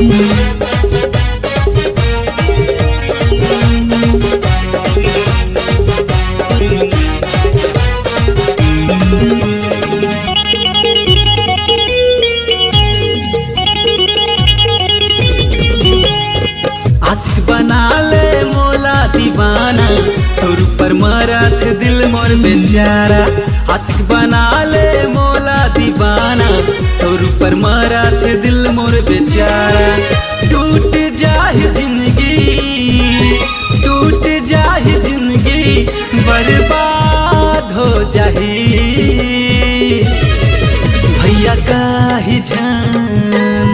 आशिक बना ले मोला दीवाना, तोर पर मरत दिल मोर बेचारा। आशिक बना ले मोला दीवाना, तोर पर मरत दिल मोर बेचारा। टूट जाए जिंदगी, टूट जाए जिंदगी, बर्बाद हो जाही। भैया काही जान,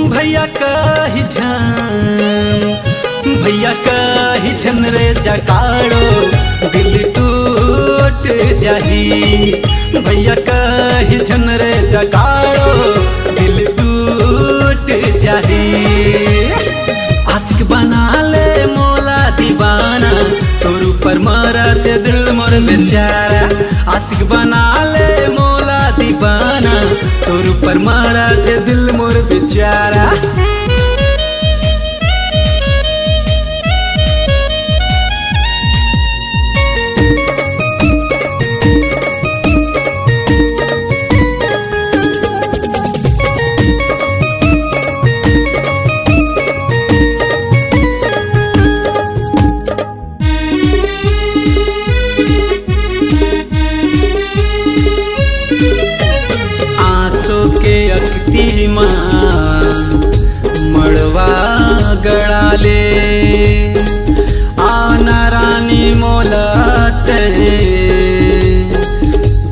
भैया काही जान, भैया काही छन रे जकाड़ो, दिल टूट जाही। भैया काही छन रे जकाड़ो, दिल टूट जाही। आशिक बना ले मोला दीवाना, तोर पर मरत दिल मोर बेचारा। आशिक बना ले मोला दीवाना, तोर पर मरत दिल मोर बेचारा। अक्ति मड़वा गड़ाले, आना रानी मोलत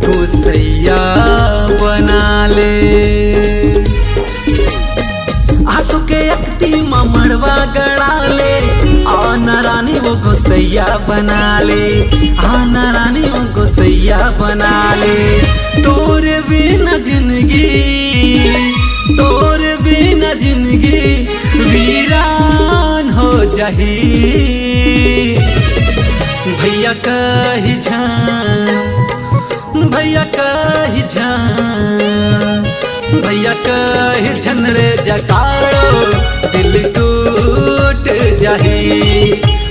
गोसैया बना ले। आंसू के अक्ति मड़वा गड़ाले, आना रानी वो गोसैया बना ले। आना रानी वो गोसैया बना ले। तोर बिना जिंदगी, तोर बिना जिंदगी वीरान हो जाही। भैया काही जान, भैया काही जान, भैया काही जान रे जकाड़ो, दिल टूट जाही।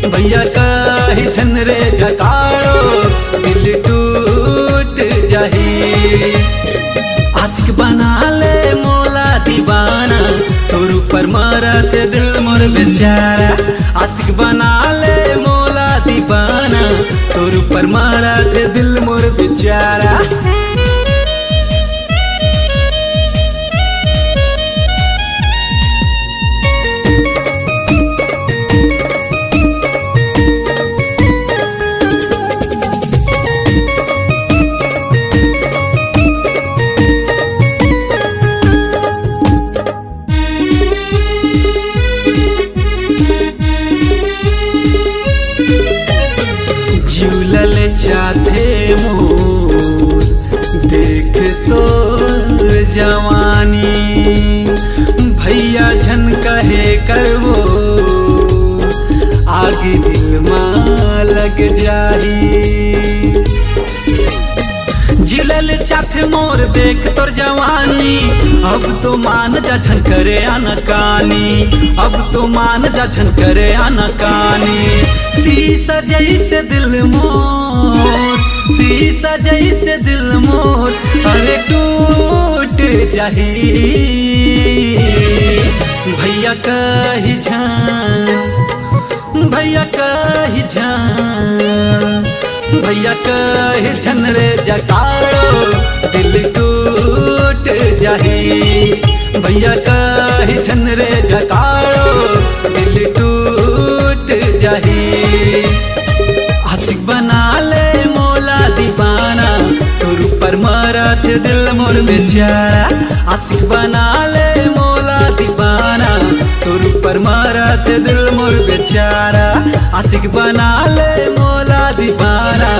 भैया काही जान रे जकाड़ो, दिल टूट जाही। आशिक बना ले मोला दीवाना, तोर पर मरत दिल मोर बेचारा। आशिक बना ले मोला दीवाना, तोर पर मरत दिल मोर बेचारा। झूलल चाहते मोर देख तो जवानी, भैया झन कहे करवो आगे दिल मां लग जाही। झूलल चाहते मोर देख तोर जवानी, अब तो मान जा झन करे अनकानी। अब तो मान जा झन करे अनकानी। शीशा जैसे दिल मोर, शीशा जैसे दिल मोर, अरे टूट जाही। भैया काही जान, भैया काही जान, भैया काही जान रे जकाड़ो, दिल टूट जाही। भैया काही जान रे जकाड़ो, दिल टूट जाही। आशिक बना ले मोला दीवाना, तोर पर मरत दिल मोर बेचारा। आशिक बना ले मोला दीवाना, तोर पर मरत दिल मोर बेचारा। आशिक बना ले मोला दीवाना,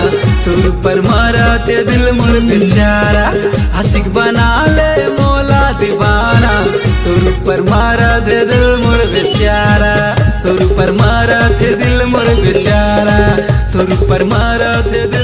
तोर पर मरत दिल मोर बेचारा। आशिक बना ले मोला दीवाना, तोर पर मरत दिल मोर बेचारा। तोर पर मरत दिल मोर बेचारा, तोर पर मरत दिल